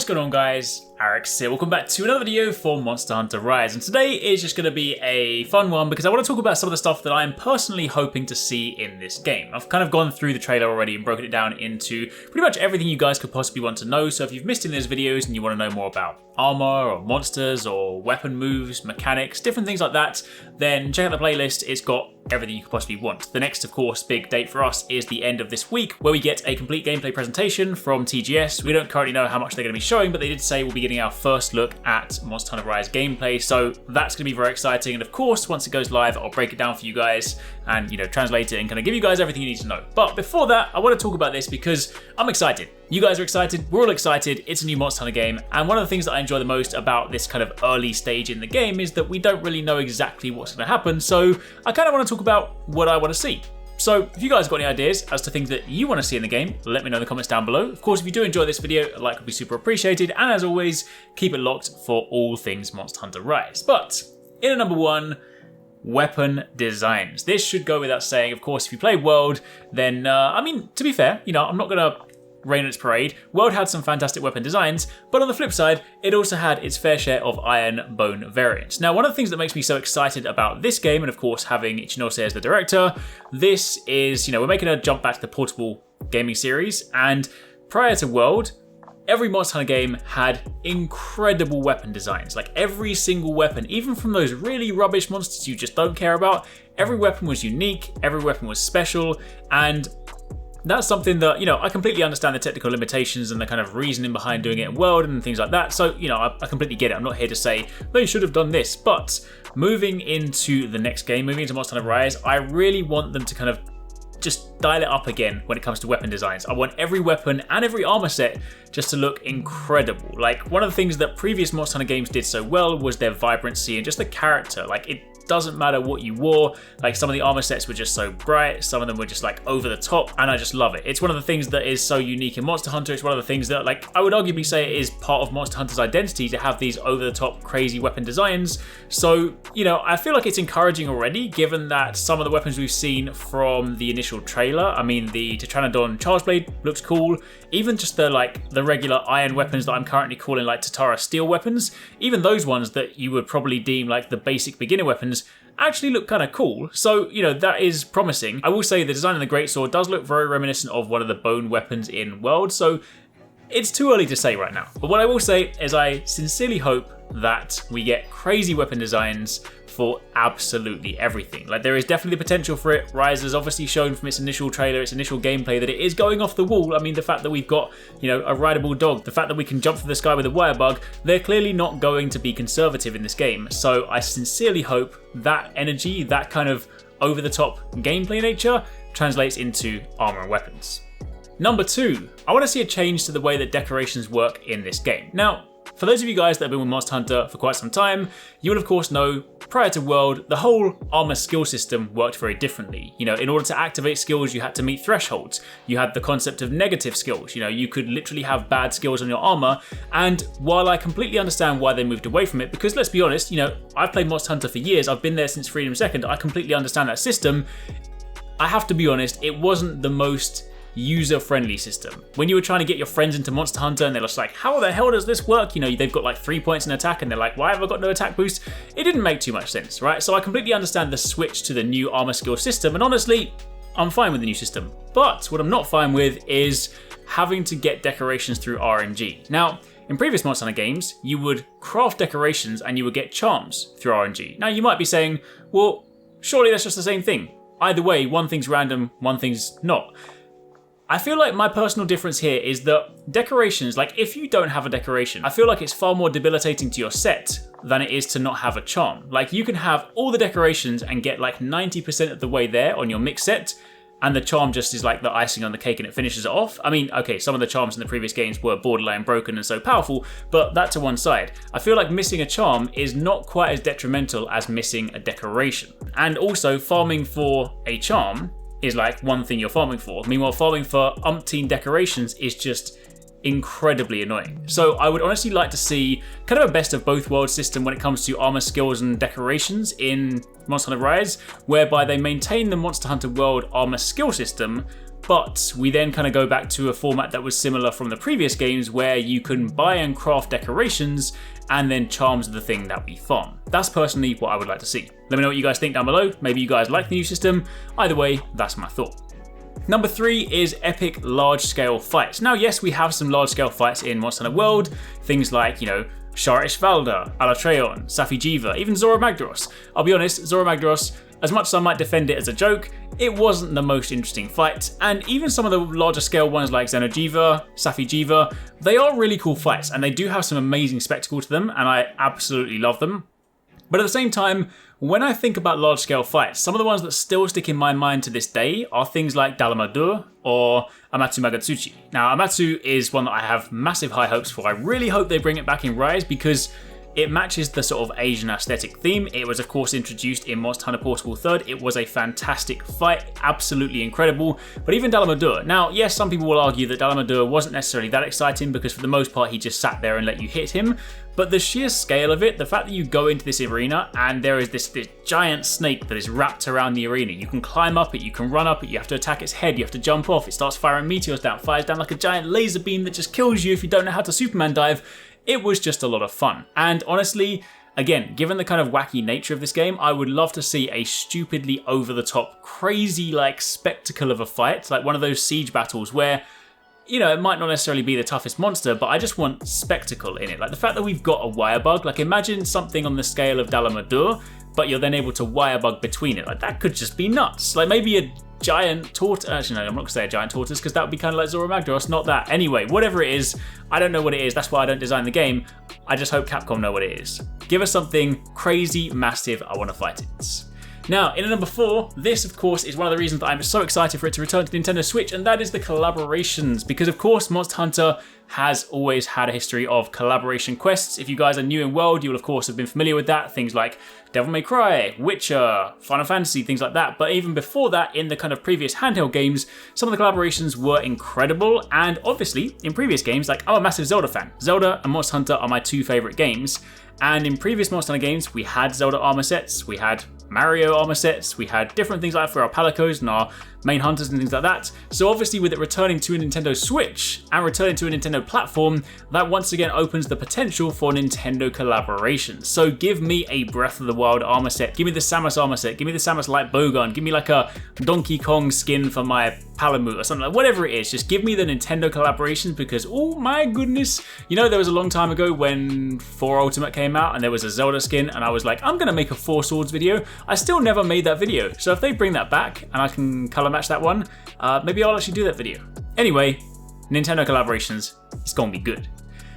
What's going on, guys? Arekkz here. Welcome back to another video for Monster Hunter Rise, and today is just going to be a fun one because I want to talk about some of the stuff that I'm personally hoping to see in this game. I've kind of gone through the trailer already and broken it down into pretty much everything you guys could possibly want to know, so if you've missed any of those videos and you want to know more about armor or monsters or weapon moves, mechanics, different things like that, then check out the playlist. It's got everything you could possibly want. The next, of course, big date for us is the end of this week, where we get a complete gameplay presentation from TGS. We don't currently know how much they're going to be showing, but they did say we'll be getting our first look at Monster Hunter Rise gameplay, so that's going to be very exciting. And of course, once it goes live, I'll break it down for you guys and, translate it and kind of give you guys everything you need to know. But before that, I want to talk about this because I'm excited. You guys are excited, we're all excited, it's a new Monster Hunter game, and one of the things that I enjoy the most about this kind of early stage in the game is that we don't really know exactly what's going to happen, so I kind of want to talk about what I want to see. So if you guys got any ideas as to things that you want to see in the game, let me know in the comments down below. Of course, if you do enjoy this video, a like would be super appreciated, and as always, keep it locked for all things Monster Hunter Rise. But in at number one, weapon designs. This should go without saying. Of course, if you play World, then, to be fair, I'm not going to rain on its parade. World had some fantastic weapon designs, but on the flip side, it also had its fair share of iron bone variants. Now, one of the things that makes me so excited about this game, and of course having Ichinose as the director, this is, we're making a jump back to the portable gaming series, and prior to World, every Monster Hunter game had incredible weapon designs. Like every single weapon, even from those really rubbish monsters you just don't care about, every weapon was unique, every weapon was special, and that's something that, I completely understand the technical limitations and the kind of reasoning behind doing it in World and things like that. So, I completely get it. I'm not here to say they should have done this. But moving into the next game, moving into Monster Hunter Rise, I really want them to kind of just dial it up again when it comes to weapon designs. I want every weapon and every armor set just to look incredible. Like, one of the things that previous Monster Hunter games did so well was their vibrancy and just the character. Like, it doesn't matter what you wore, like some of the armor sets were just so bright, some of them were just like over the top, and I just love it. It's one of the things that is so unique in Monster Hunter. It's one of the things that, like, I would arguably say it is part of Monster Hunter's identity to have these over the top crazy weapon designs. So, I feel like it's encouraging already, given that some of the weapons we've seen from the initial trailer, the Tetranodon Charge Blade looks cool, even just the regular iron weapons that I'm currently calling like Tatara steel weapons, even those ones that you would probably deem like the basic beginner weapons actually look kind of cool. So, that is promising. I will say the design of the Greatsword does look very reminiscent of one of the bone weapons in World, so it's too early to say right now. But what I will say is I sincerely hope that we get crazy weapon designs for absolutely everything. Like, there is definitely the potential for it. Rise has obviously shown from its initial trailer, its initial gameplay, that it is going off the wall. The fact that we've got, a rideable dog, the fact that we can jump through the sky with a wire bug, they're clearly not going to be conservative in this game. So I sincerely hope that energy, that kind of over-the-top gameplay nature, translates into armor and weapons. Number two, I want to see a change to the way that decorations work in this game. Now, for those of you guys that have been with Monster Hunter for quite some time, you will of course know, prior to World, the whole armor skill system worked very differently. In order to activate skills, you had to meet thresholds. You had the concept of negative skills. You could literally have bad skills on your armor, and while I completely understand why they moved away from it, because let's be honest, I've played Monster Hunter for years, I've been there since Freedom Second, I completely understand that system. I have to be honest, it wasn't the most user-friendly system. When you were trying to get your friends into Monster Hunter and they're just like, how the hell does this work? They've got like 3 points in attack and they're like, why have I got no attack boost? It didn't make too much sense, right? So I completely understand the switch to the new armor skill system, and honestly, I'm fine with the new system. But what I'm not fine with is having to get decorations through RNG. Now, in previous Monster Hunter games, you would craft decorations and you would get charms through RNG. Now, you might be saying, well, surely that's just the same thing. Either way, one thing's random, one thing's not. I feel like my personal difference here is that decorations, like if you don't have a decoration, I feel like it's far more debilitating to your set than it is to not have a charm. Like, you can have all the decorations and get like 90% of the way there on your mix set, and the charm just is like the icing on the cake and it finishes it off. Okay, some of the charms in the previous games were borderline broken and so powerful, but that to one side. I feel like missing a charm is not quite as detrimental as missing a decoration. And also, farming for a charm is like one thing you're farming for. Meanwhile, farming for umpteen decorations is just incredibly annoying. So I would honestly like to see kind of a best of both worlds system when it comes to armor skills and decorations in Monster Hunter Rise, whereby they maintain the Monster Hunter World armor skill system, but we then kind of go back to a format that was similar from the previous games where you can buy and craft decorations and then charms are the thing that we farm. That's personally what I would like to see. Let me know what you guys think down below. Maybe you guys like the new system. Either way, that's my thought. Number 3 is epic large-scale fights. Now, yes, we have some large-scale fights in Monster Hunter World. Things like, you know, Sharish Valda, Alatreon, Safi Jiva, even Zora Magdaros. I'll be honest, Zora Magdaros, as much as I might defend it as a joke, it wasn't the most interesting fight. And even some of the larger scale ones like Xenojiva, Safi Jiva, they are really cool fights and they do have some amazing spectacle to them and I absolutely love them. But at the same time, when I think about large-scale fights, some of the ones that still stick in my mind to this day are things like Dalamadur or Amatsu Magatsuchi. Now, Amatsu is one that I have massive high hopes for. I really hope they bring it back in Rise because it matches the sort of Asian aesthetic theme. It was, of course, introduced in Monster Hunter Portable 3rd. It was a fantastic fight, absolutely incredible. But even Dalamadur. Now, yes, some people will argue that Dalamadur wasn't necessarily that exciting because for the most part, he just sat there and let you hit him. But the sheer scale of it, the fact that you go into this arena and there is this giant snake that is wrapped around the arena. You can climb up it, you can run up it, you have to attack its head, you have to jump off, it starts firing meteors down, fires down like a giant laser beam that just kills you if you don't know how to Superman dive. It was just a lot of fun. And honestly, again, given the kind of wacky nature of this game, I would love to see a stupidly over-the-top, crazy like spectacle of a fight, like one of those siege battles where, you know, it might not necessarily be the toughest monster, but I just want spectacle in it. Like the fact that we've got a wire bug, like imagine something on the scale of Dalamadur, but you're then able to wire bug between it. Like that could just be nuts. Like maybe a giant tortoise. Actually, no, I'm not gonna say a giant tortoise because that would be kind of like Zora Magdaros, not that. Anyway, whatever it is, I don't know what it is. That's why I don't design the game. I just hope Capcom know what it is. Give us something crazy, massive. I want to fight it. Now, in at number 4, this of course is one of the reasons that I'm so excited for it to return to Nintendo Switch, and that is the collaborations, because of course Monster Hunter has always had a history of collaboration quests. If you guys are new in World, you will of course have been familiar with that, things like Devil May Cry, Witcher, Final Fantasy, things like that, but even before that, in the kind of previous handheld games, some of the collaborations were incredible, and obviously, in previous games, like I'm a massive Zelda fan. Zelda and Monster Hunter are my 2 favourite games, and in previous Monster Hunter games, we had Zelda armor sets, we had Mario armor sets, we had different things like that for our Palicos and our main hunters and things like that. So obviously with it returning to a Nintendo Switch and returning to a Nintendo platform, that once again opens the potential for Nintendo collaborations. So give me a Breath of the Wild armor set, give me the Samus armor set, give me the Samus light bowgun, give me like a Donkey Kong skin for my Palamute or something like whatever it is, just give me the Nintendo collaborations because oh my goodness, you know there was a long time ago when 4 Ultimate came out and there was a Zelda skin and I was like, I'm gonna make a 4 Swords video. I still never made that video, so if they bring that back and I can color match that one, maybe I'll actually do that video. Anyway, Nintendo collaborations, it's gonna be good.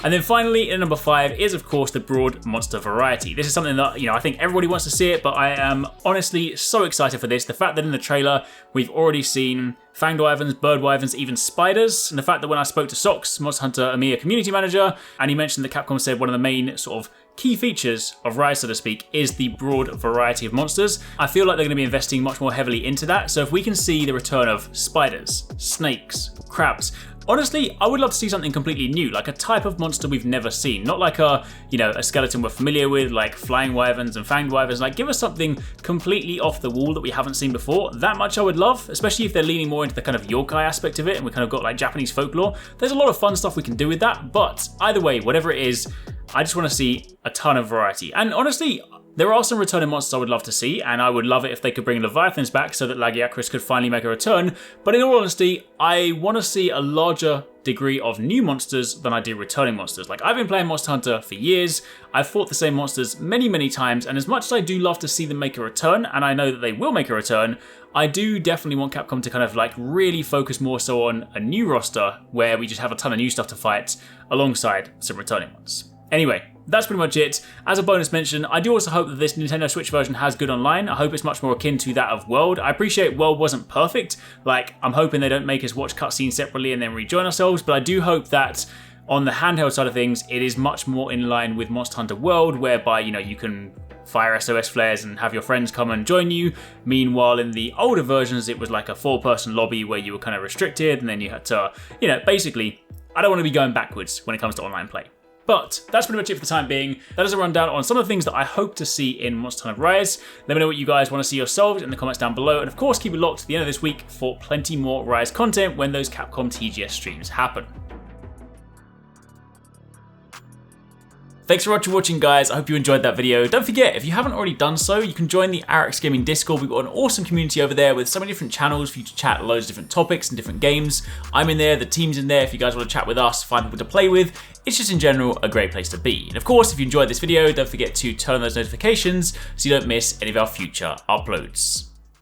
And then finally, in number 5 is of course the broad monster variety. This is something that, you know, I think everybody wants to see it, but I am honestly so excited for this. The fact that in the trailer, we've already seen fanged wyverns, bird wyverns, even spiders. And the fact that when I spoke to Sox, Monster Hunter EMEA community manager, and he mentioned that Capcom said one of the main sort of key features of Rise, so to speak, is the broad variety of monsters. I feel like they're going to be investing much more heavily into that. So if we can see the return of spiders, snakes, crabs, honestly, I would love to see something completely new, like a type of monster we've never seen. Not like a, you know, a skeleton we're familiar with, like flying wyverns and fanged wyverns. Like, give us something completely off the wall that we haven't seen before. That much I would love, especially if they're leaning more into the kind of yokai aspect of it, and we kind of got like Japanese folklore. There's a lot of fun stuff we can do with that, but either way, whatever it is, I just want to see a ton of variety. And honestly, there are some returning monsters I would love to see, and I would love it if they could bring Leviathans back so that Lagiacrus could finally make a return. But in all honesty, I want to see a larger degree of new monsters than I do returning monsters. Like, I've been playing Monster Hunter for years, I've fought the same monsters many, many times, and as much as I do love to see them make a return, and I know that they will make a return, I do definitely want Capcom to kind of like really focus more so on a new roster where we just have a ton of new stuff to fight alongside some returning ones. Anyway, that's pretty much it. As a bonus mention, I do also hope that this Nintendo Switch version has good online. I hope it's much more akin to that of World. I appreciate World wasn't perfect. Like, I'm hoping they don't make us watch cutscenes separately and then rejoin ourselves, but I do hope that on the handheld side of things, it is much more in line with Monster Hunter World, whereby, you know, you can fire SOS flares and have your friends come and join you. Meanwhile, in the older versions, it was like a 4-person lobby where you were kind of restricted, and then you had to, you know, basically I don't want to be going backwards when it comes to online play. But that's pretty much it for the time being. That is a rundown on some of the things that I hope to see in Monster Hunter Rise. Let me know what you guys want to see yourselves in the comments down below. And of course, keep it locked to the end of this week for plenty more Rise content when those Capcom TGS streams happen. Thanks so much for watching, guys. I hope you enjoyed that video. Don't forget, if you haven't already done so, you can join the Arekkz Gaming Discord. We've got an awesome community over there with so many different channels for you to chat loads of different topics and different games. I'm in there, the team's in there if you guys want to chat with us, find people to play with. It's just in general a great place to be. And of course, if you enjoyed this video, don't forget to turn on those notifications so you don't miss any of our future uploads.